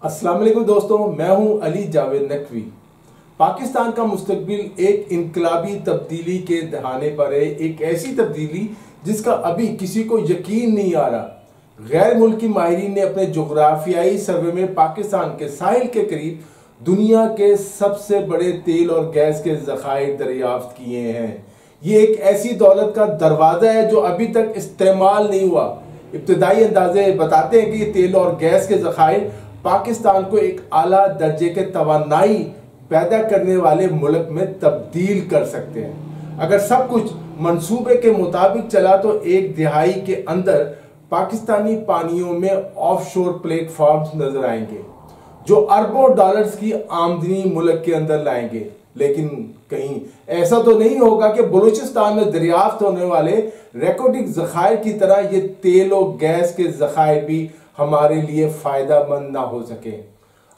अस्सलाम वालेकुम दोस्तों, मैं हूं अली जावेद नकवी। पाकिस्तान का मुस्तकबिल एक इनकलाबी तब्दीली के दहाने पर है। एक ऐसी तब्दीली जिसका अभी किसी को यकीन नहीं आ रहा। गैर मुल्की माहिरीन ने अपने जोग्राफियाई सर्वे में पाकिस्तान के साहिल के करीब दुनिया के सबसे बड़े तेल और गैस के ज़खायर दरियाफ्त किए हैं। ये एक ऐसी दौलत का दरवाज़ा है जो अभी तक इस्तेमाल नहीं हुआ। इब्तदाई अंदाजे बताते हैं कि ये तेल और गैस के ज़खायर पाकिस्तान को एक आला दर्जे के तवानाई पैदा करने वाले मुल्क में तब्दील कर सकते हैं। अगर सब कुछ मंसूबे के मुताबिक चला तो एक दिहाई के अंदर पाकिस्तानी पानियों में ऑफशोर प्लेटफॉर्म्स नजर आएंगे जो अरबों डॉलर्स की आमदनी मुल्क के अंदर लाएंगे। लेकिन कहीं ऐसा तो नहीं होगा कि बलूचिस्तान में दरियाफ्त होने वाले रेकॉर्डिक ज़खायर की तरह ये तेल और गैस के ज़खायर भी हमारे लिए फायदेमंद ना हो सके।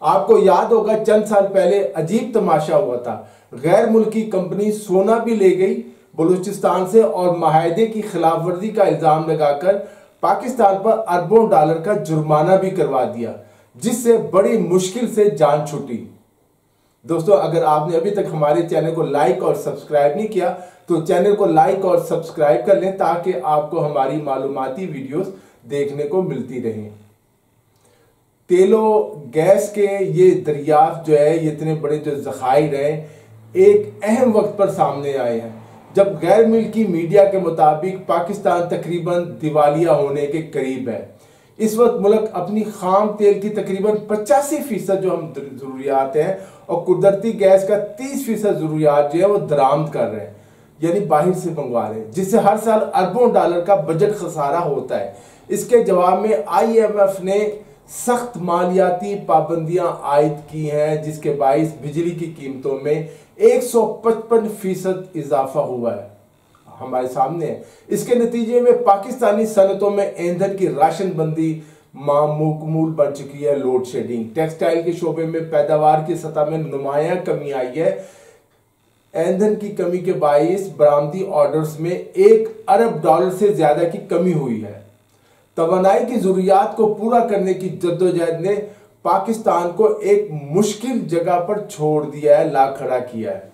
आपको याद होगा चंद साल पहले अजीब तमाशा हुआ था। गैर मुल्की कंपनी सोना भी ले गई बलूचिस्तान से और माहदे की खिलाफ वर्जी का इल्जाम लगाकर पाकिस्तान पर अरबों डॉलर का जुर्माना भी करवा दिया, जिससे बड़ी मुश्किल से जान छूटी। दोस्तों, अगर आपने अभी तक हमारे चैनल को लाइक और सब्सक्राइब नहीं किया तो चैनल को लाइक और सब्सक्राइब कर लें ताकि आपको हमारी मालूमाती वीडियोस देखने को मिलती रहें। तेलों गैस के ये दरियाफ्त जो है, ये इतने बड़े जो ज़खायर हैं, एक अहम वक्त पर सामने आए हैं जब गैर मुल्की मीडिया के मुताबिक पाकिस्तान तकरीबन दिवालिया होने के करीब है। इस वक्त मुल्क अपनी खाम तेल की तकरीबन 85% जो हम ज़रूरियात हैं और कुदरती गैस का 30% ज़रूरियात जो है वो दरामद कर रहे हैं, यानी बाहर से मंगवा रहे हैं, जिससे हर साल अरबों डॉलर का बजट खसारा होता है। इसके जवाब में IMF ने सख्त मालियाती पाबंदियां आयद की हैं, जिसके बाइस बिजली की कीमतों में 155% इजाफा हुआ है, हमारे सामने है। इसके नतीजे में पाकिस्तानी सनतों में ईंधन की राशन बंदी मामूल बन चुकी है। लोड शेडिंग, टेक्सटाइल के शोबे में पैदावार की सतह में नुमाया कमी आई है। ईंधन की कमी के बाइस बरामदी ऑर्डर्स में $1 अरब से ज्यादा की कमी हुई है। तवानाई की जरूरियात को पूरा करने की जद्दोजहद ने पाकिस्तान को एक मुश्किल जगह पर छोड़ दिया है, ला खड़ा किया है।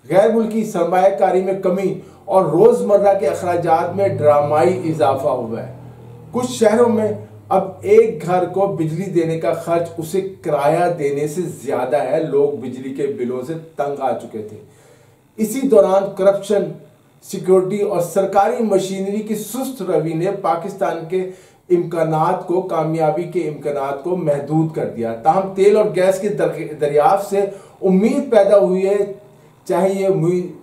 गैर मुल्की सरमायाकारी में कमी और रोजमर्रा के अखराजात में ड्रामाई इजाफा हुआ है। कुछ शहरों में अब एक घर को बिजली देने का खर्च उसे किराया देने से ज्यादा है। लोग बिजली के बिलों से तंग आ चुके थे। इसी दौरान करप्शन, सिक्योरिटी और सरकारी मशीनरी की सुस्त रवि ने पाकिस्तान के इम्कानात को, कामयाबी के इम्कानात को महदूद कर दिया। ताहम तेल और गैस के दरियाफ्त से उम्मीद पैदा हुई है, चाहे ये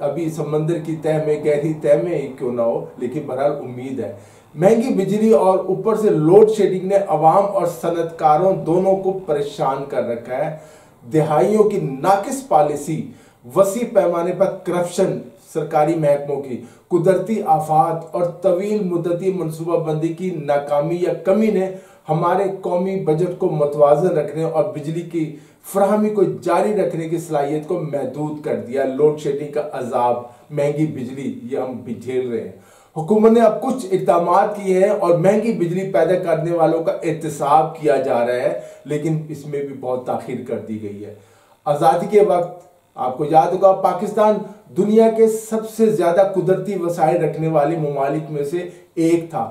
अभी समंदर की तह में, गहरी तह में ही क्यों ना हो, लेकिन बहरहाल उम्मीद है। महंगी बिजली और ऊपर से लोड शेडिंग ने अवाम और सनतकारों दोनों को परेशान कर रखा है। दिहाइयों की नाकिस पॉलिसी, वसी पैमाने पर करप्शन, सरकारी महकमों की कुदरती आफात और तवील मुद्दती मनसूबाबंदी की नाकामी या कमी ने हमारे कौमी बजट को मतवाजन रखने और बिजली की फराहमी को जारी रखने की सलाहियत को महदूद कर दिया। लोड शेडिंग का अजाब, महंगी बिजली, ये हम भी झेल रहे हैं। हुकूमत ने अब कुछ इक़दाम किए हैं और महंगी बिजली पैदा करने वालों का एहतसाब किया जा रहा है, लेकिन इसमें भी बहुत ताखीर कर दी गई है। आज़ादी के वक्त आपको याद होगा पाकिस्तान दुनिया के सबसे ज्यादा कुदरती वसाइल रखने वाले ममालिक में से एक था।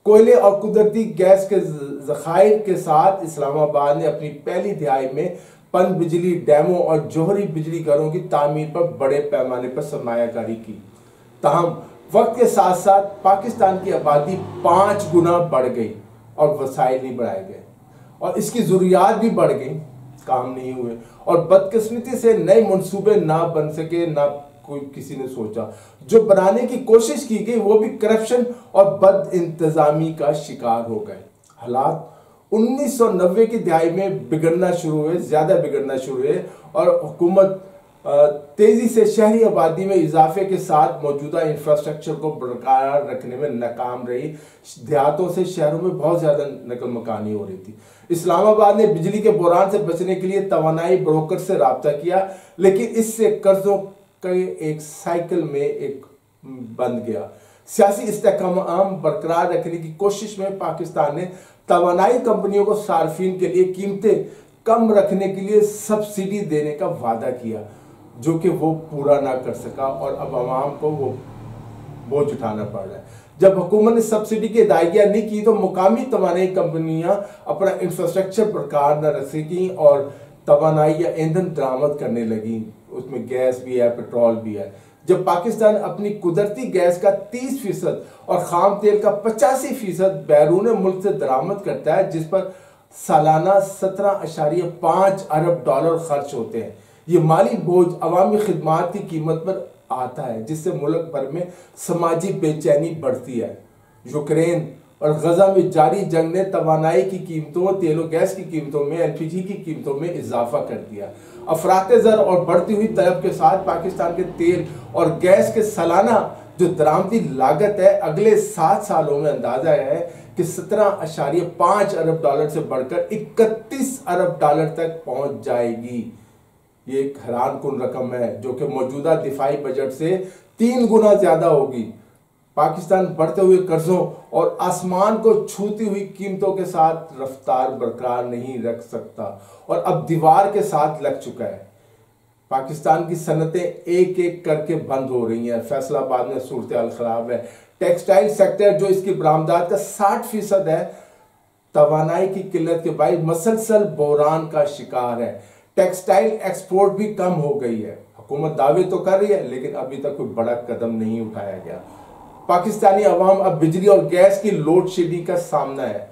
कोयले और कुदरती गैस के ज़खायर के साथ इस्लामाबाद ने अपनी पहली दिहाई में पन बिजली डैमों और जोहरी बिजली घरों की तामीर पर बड़े पैमाने पर सरमायाकारी की। ताहम वक्त के साथ साथ पाकिस्तान की आबादी 5 गुना बढ़ गई और वसाइल नहीं बढ़ाए गए और इसकी जरूरियात भी बढ़ गई, काम नहीं हुए और बदकिस्मती से नए मंसूबे ना बन सके, ना कोई किसी ने सोचा। जो बनाने की कोशिश की गई वो भी करप्शन और बद इंतजामी का शिकार हो गए। हालात 1990 की दिहाई में बिगड़ना शुरू हुए, ज्यादा बिगड़ना शुरू हुए और हुकूमत तेजी से शहरी आबादी में इजाफे के साथ मौजूदा इंफ्रास्ट्रक्चर को बरकरार रखने में नाकाम रही। देहातों से शहरों में बहुत ज्यादा नकल मकानी हो रही थी। इस्लामाबाद ने बिजली के बहरान से बचने के लिए तवानाई ब्रोकर से राब्ता किया, लेकिन इससे कर्जों के एक साइकिल में एक बंद गया। सियासी इस्तेहकाम बरकरार रखने की कोशिश में पाकिस्तान ने तवानाई कंपनियों को सार्फिन के लिए कीमतें कम रखने के लिए सब्सिडी देने का वादा किया, जो कि वो पूरा ना कर सका और अब आवाम को वो बोझ उठाना पड़ रहा है। जब हुकूमत ने सब्सिडी की अदायगियां नहीं की तो मुकामी तवानाई कंपनियां अपना इंफ्रास्ट्रक्चर बरकरार न रख सकी और तवानाई या ईंधन दरामद करने लगी। उसमें गैस भी है, पेट्रोल भी है। जब पाकिस्तान अपनी कुदरती गैस का 30% और खाम तेल का 85% बैरून मुल्क से दरामद करता है, जिस पर सालाना 17.5 अरब डॉलर खर्च होते हैं, ये माली बोझ अवामी खिदमात की कीमत पर आता है, जिससे मुल्क भर में समाजी बेचैनी बढ़ती है। यूक्रेन और गजा में जारी जंग ने तवानाई की कीमतों, तेल और गैस की कीमतों में, LPG की कीमतों में इजाफा कर दिया। अफराते ज़र और बढ़ती हुई तलब के साथ पाकिस्तान के तेल और गैस के सालाना जो दरामदी लागत है अगले 7 सालों में अंदाजा है कि 17.5 अरब डॉलर से बढ़कर 31 अरब डॉलर तक पहुंच जाएगी। ये एक हैरानकुन रकम है जो कि मौजूदा दिफाई बजट से 3 गुना ज्यादा होगी। पाकिस्तान बढ़ते हुए कर्जों और आसमान को छूती हुई कीमतों के साथ रफ्तार बरकरार नहीं रख सकता और अब दीवार के साथ लग चुका है। पाकिस्तान की सनतें एक एक करके बंद हो रही हैं। फैसलाबाद में सूरत हाल खराब है। टेक्सटाइल सेक्टर जो इसकी बरामदात का 60% है, तवानाई की किल्लत के बायस मसलसल बहरान का शिकार है। टेक्सटाइल एक्सपोर्ट भी कम हो गई है। हुकूमत दावे तो कर रही है लेकिन अभी तक कोई बड़ा कदम नहीं उठाया गया। पाकिस्तानी अवाम अब बिजली और गैस की लोड शेडिंग का सामना है।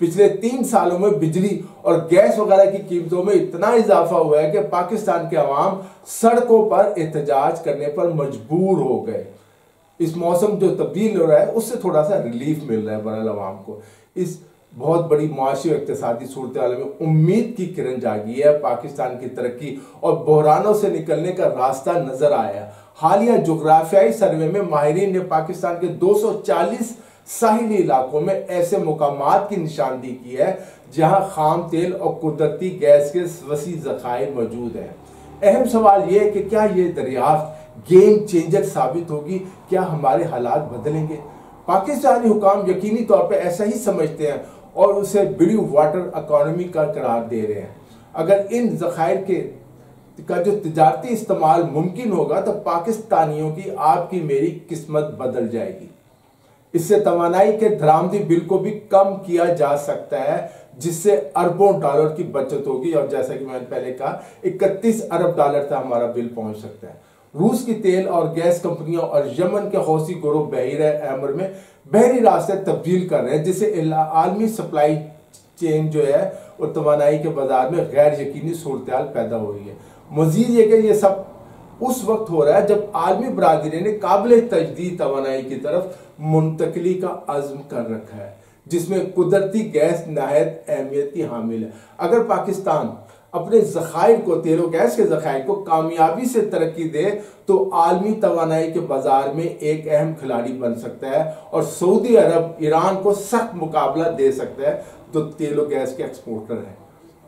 पिछले 3 सालों में बिजली और गैस वगैरह की कीमतों में इतना इजाफा हुआ है कि पाकिस्तान के अवाम सड़कों पर एहतजाज करने पर मजबूर हो गए। इस मौसम जो तब्दील हो रहा है उससे थोड़ा सा रिलीफ मिल रहा है बहरहाल अवाम को। इस बहुत बड़ी मुआशी और इक्तिसादी सूरत हाल में उम्मीद की किरण जागी है। पाकिस्तान की तरक्की और बहरानों से निकलने का रास्ता नजर आया। हालिया जोग्राफियाई सर्वे में माहिरीन ने पाकिस्तान के 240 साहिली इलाकों में ऐसे मुकामात की निशानदेही की है जहां खाम तेल और कुदरती गैस के वसी ज़खायर मौजूद हैं। अहम सवाल यह है कि क्या ये दरियाफ्त गेम चेंजर साबित होगी? क्या हमारे हालात बदलेंगे? पाकिस्तानी हुकाम यकीनी तौर पर ऐसा ही समझते हैं और उसे ब्लू वाटर इकोनॉमी का करार दे रहे हैं। अगर इन ज़खायर का जो तिजारती इस्तेमाल मुमकिन होगा तो पाकिस्तानियों की, आपकी मेरी किस्मत बदल जाएगी। इससे तवानाई के दरामदी बिल को भी कम किया जा सकता है, जिससे अरबों डॉलर की बचत होगी और जैसा कि मैंने पहले कहा 31 अरब डॉलर तक हमारा बिल पहुंच सकता है। रूस की तेल और गैस कंपनियों और यमन के हौसी गिरोह बहीर अहमर में बहरी रास्ते तब्दील कर रहे हैं, जिससे आलमी सप्लाई चेन जो है और तवानाई के बाजार में गैर यकीनी सूरत हाल पैदा हो रही है। मजीद ये कि ये सब उस वक्त हो रहा है जब आलमी बरादरी ने काबिल तजदीद तवानाई की तरफ मुंतकली का अज़्म कर रखा है, जिसमें कुदरती गैस नहायत अहमियत की हामिल है। अगर पाकिस्तान अपने ज़खायर को, तेल और गैस के ज़खायर को कामयाबी से तरक्की दे तो आलमी तवानाई के बाजार में एक अहम खिलाड़ी बन सकता है और सऊदी अरब ईरान को सख्त मुकाबला दे सकता है जो तेल और गैस के एक्सपोर्टर है।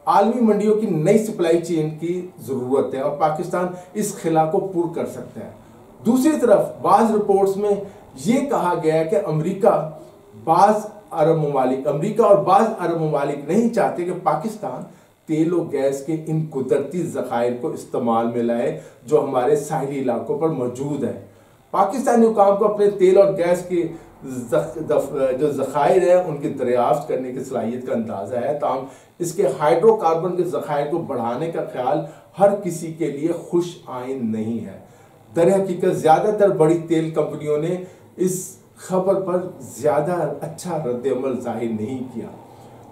आलमी मंडियों की नई सप्लाई चेन की जरूरत है और पाकिस्तान इस खिला को पूरा कर सकता है। दूसरी तरफ बाज़ रिपोर्ट्स में यह कहा गया है कि अमेरिका और बाज़ अरब ममालिक नहीं चाहते कि पाकिस्तान तेल और गैस के इन कुदरती ज़खायर को इस्तेमाल में लाए जो हमारे साहिली इलाकों पर मौजूद है। पाकिस्तानी हुकाम को अपने तेल और गैस के जो ज़खायर है उनकी दरियाफ्त करने की सलाहियत का अंदाज़ा है, ताहम इसके हाइड्रोकार्बन के ज़खायर को बढ़ाने का ख्याल हर किसी के लिए खुश आइन नहीं है। दरहकीकत ज़्यादातर बड़ी तेल कंपनियों ने इस खबर पर ज़्यादा अच्छा रद्द-ए-अमल जाहिर नहीं किया।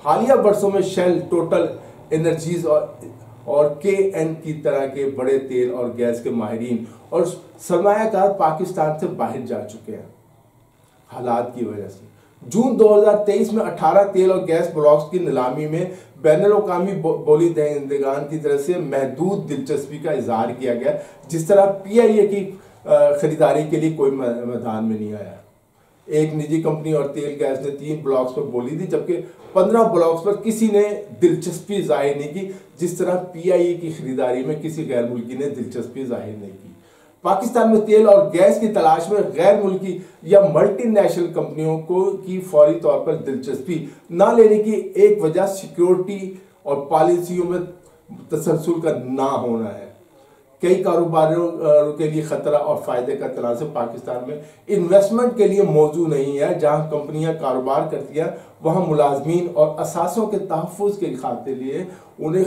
हालिया बरसों में शेल, टोटल एनर्जीज और KN की तरह के बड़े तेल और गैस के माहिरीन और सरमायाकार पाकिस्तान से बाहर जा चुके हैं हालात की वजह से। जून 2023 में 18 तेल और गैस ब्लॉक्स की नीलामी में बैनुल-अक़वामी बोली दहिंदगान की तरफ से महदूद दिलचस्पी का इजहार किया गया, जिस तरह PIA की खरीदारी के लिए कोई मैदान में नहीं आया। एक निजी कंपनी और तेल गैस ने 3 ब्लॉक्स पर बोली थी, जबकि 15 ब्लॉक्स पर किसी ने दिलचस्पी जाहिर नहीं की, जिस तरह PIA की खरीदारी में किसी गैर मुल्की ने दिलचस्पी जाहिर नहीं की। पाकिस्तान में तेल और गैस की तलाश में गैर मुल्की या मल्टीनेशनल कंपनियों को की फौरी तौर पर दिलचस्पी न लेने की एक वजह सिक्योरिटी और पॉलिसियों में तसलसल का ना होना है। कई कारोबारियों के लिए खतरा और फायदे का तनाज़ुर पाकिस्तान में इन्वेस्टमेंट के लिए मौजूद नहीं है। जहां कंपनियां कारोबार करती हैं वहां मुलाजमीन और असासों के तहफ़्फ़ुज़ के खातिर लिए उन्हें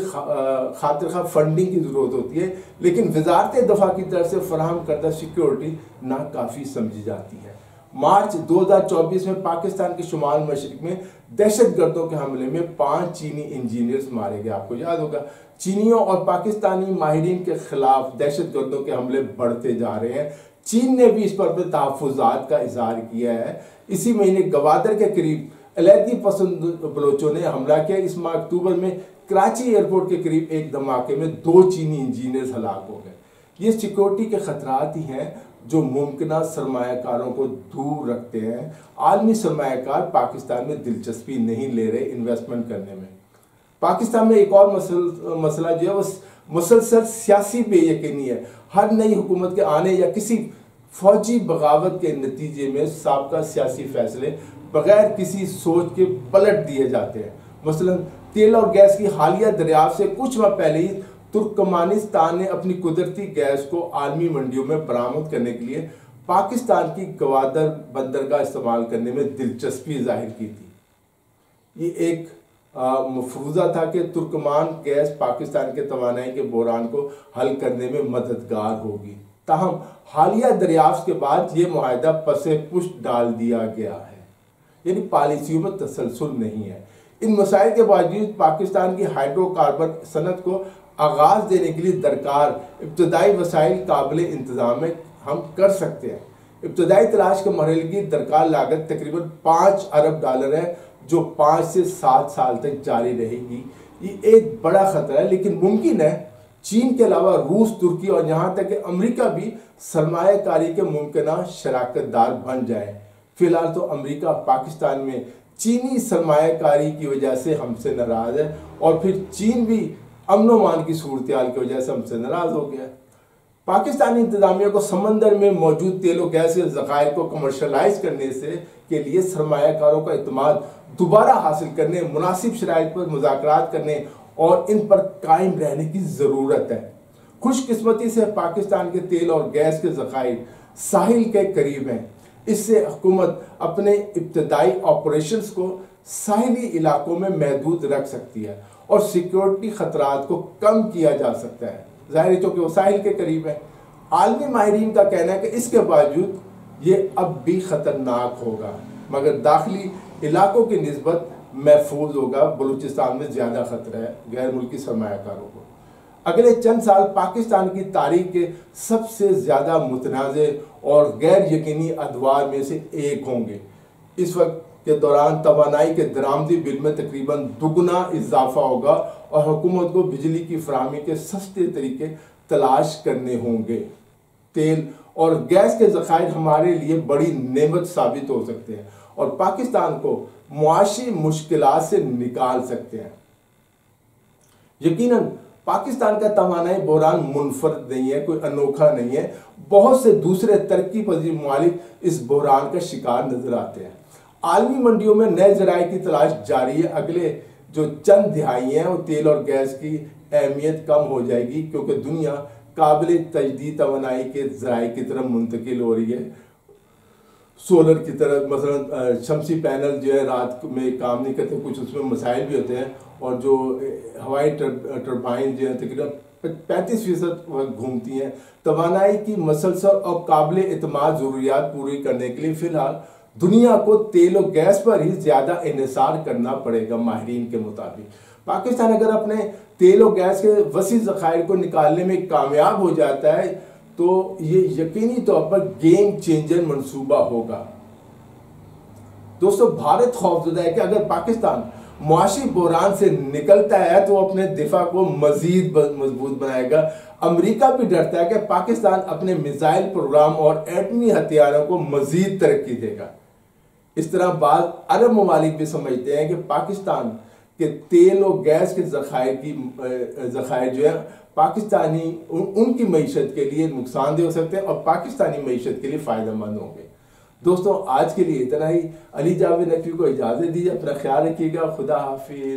खातिर खा फंडिंग की ज़रूरत होती है, लेकिन वजारत दफ़ा की तरफ से फराहम करदा सिक्योरिटी नाकाफ़ी समझी जाती है। मार्च 2024 में पाकिस्तान के शुमाल मशरिक में दहशत गर्दों के हमले में 5 चीनी इंजीनियर्स मारे गए। आपको याद होगा, चीनियों और पाकिस्तानी माहिरीन के खिलाफ दहशत गर्दों के हमले बढ़ते जा रहे हैं। चीन ने भी इस पर तहफ़्फ़ुज़ात का इजहार किया है। इसी महीने गवादर के करीब अलैदी पसंद बलोचों ने हमला किया। इस माह अक्टूबर में कराची एयरपोर्ट के करीब एक धमाके में 2 चीनी इंजीनियर्स हलाक हो गए। ये सिक्योरिटी के खतरात ही हैं जो मुमकिन सरमायाकारों को दूर रखते हैं। आलमी सरमायाकार पाकिस्तान में दिलचस्पी नहीं ले रहे इन्वेस्टमेंट करने में। पाकिस्तान में एक और मसला जो है वो मुसलसल सियासी बेयकीनी है। हर नई हुकूमत के आने या किसी फौजी बगावत के नतीजे में साबका सियासी फैसले बगैर किसी सोच के पलट दिए जाते हैं। मसलन तेल और गैस की हालिया दरियाफ्त से कुछ माह पहले ही तुर्कमानिस्तान ने अपनी कुदरती गैस को आलमी मंडियों में बरामद करने के लिए पाकिस्तान की गवादर बंदरगाह इस्तेमाल करने में दिलचस्पी जाहिर की थी। ये एक मफरूज़ा था कि तुर्कमान गैस पाकिस्तान के तवानाई के बहरान को हल करने में मददगार होगी। ताहम हालिया दरियाफ्त के बाद ये मुआहदा पसे पुष्ट डाल दिया गया है, यानी पॉलिसियों में तसलसल नहीं है। इन मसाइल के बावजूद पाकिस्तान की हाइड्रोकार्बन सनत को आगाज देने के लिए दरकार इब्तदाई वसाइल काबिल इंतजाम में हम कर सकते हैं। इब्तदाई तलाश के मरहले की दरकार लागत तकरीबन $5 अरब है, जो 5 से 7 साल तक जारी रहेगी। ये एक बड़ा खतरा है, लेकिन मुमकिन है चीन के अलावा रूस, तुर्की और यहाँ तक कि अमेरिका भी सरमायाकारी के मुमकिन शराकतदार बन जाए। फिलहाल तो अमेरिका पाकिस्तान में चीनी सरमायाकारी की वजह से हमसे नाराज है, और फिर चीन भी अमन मान की सूरत हाल की वजह से हमसे नाराज हो गया। पाकिस्तानी इंतजामिया को समंदर में मौजूद तेल और गैस के ज़खायर को कमर्शलाइज करने से के लिए सरमायाकारों का इत्मीनान दोबारा हासिल करने, मुनासिब शराइत पर मुज़ाकरात करने और इन पर कायम रहने की ज़रूरत है। खुशकिस्मती से पाकिस्तान के तेल और गैस के ज़खायर साहिल के करीब हैं। इससे हुकूमत अपने इब्तदाई ऑपरेशंस को साहिली इलाकों में महदूद रख सकती है और सिक्योरिटी खतरात को कम किया जा सकता है। ज़ाहिर है क्योंकि वो साहिल के करीब है। आलमी माहिरीन का कहना है कि इसके बावजूद ये अब भी खतरनाक होगा, मगर दाखिली इलाकों की निस्बत महफूज होगा। बलूचिस्तान में ज़्यादा खतरा है गैर मुल्की सरमायाकारों को। अगले चंद साल पाकिस्तान की तारीख के सबसे ज़्यादा मुतनाज़े और गैर यकीनी अदवार में से एक होंगे। इस वक्त के दौरान तवानाई के दरामदी बिल में तकरीबन दुगना इजाफा होगा और हुकूमत को बिजली की फराहमी के सस्ते तरीके तलाश करने होंगे। तेल और गैस के ज़खायर हमारे लिए बड़ी नेमत साबित हो सकते हैं और पाकिस्तान को मुआशी मुश्किलात से निकाल सकते हैं। यकीनन पाकिस्तान का तवानाई बहरान मुनफरद नहीं है, कोई अनोखा नहीं है। बहुत से दूसरे तरक्की पजीर ममालिक इस बहरान का शिकार नजर आते हैं। आलमी मंडियों में नए ज़राए की तलाश जारी है। अगले जो चंद दिहाई हैं वो तेल और गैस की अहमियत कम हो जाएगी, क्योंकि दुनिया काबिल तजदीद तवानाई के ज़राए की तरफ मुंतकिल हो रही है। सोलर की तरफ मसलन शमसी पैनल जो है रात में काम नहीं करते, कुछ उसमें मसाइल भी होते हैं, और जो हवाई टरबाइन जो है तकरीबन 35% घूमती हैं। तवानाई की मसलसल और काबिल एतमाद ज़रूरियात पूरी करने के लिए फ़िलहाल दुनिया को तेल और गैस पर ही ज़्यादा इन्हिसार करना पड़ेगा। माहिरीन के मुताबिक पाकिस्तान अगर अपने तेल और गैस के वसी ज़खायर को निकालने में कामयाब हो जाता है तो ये यकीनी तौर पर गेम चेंजर मंसूबा होगा। दोस्तों, भारत खौफजदा है कि अगर पाकिस्तान मुआशी बहरान से निकलता है तो अपने दिफा को मजीद मजबूत बनाएगा। अमेरिका भी डरता है कि पाकिस्तान अपने मिसाइल प्रोग्राम और एटमी हथियारों को मजीद तरक्की देगा। इस तरह बाद अरब ममालिक भी समझते हैं कि पाकिस्तान के तेल और गैस के ज़खायर जो है पाकिस्तानी उनकी मईशत के लिए नुकसानदेह हो सकते हैं और पाकिस्तानी मईशत के लिए फ़ायदेमंद होंगे। दोस्तों, आज के लिए इतना ही। अली जावेद नकवी को इजाज़त दीजिए। अपना ख्याल रखिएगा। खुदा हाफिज़।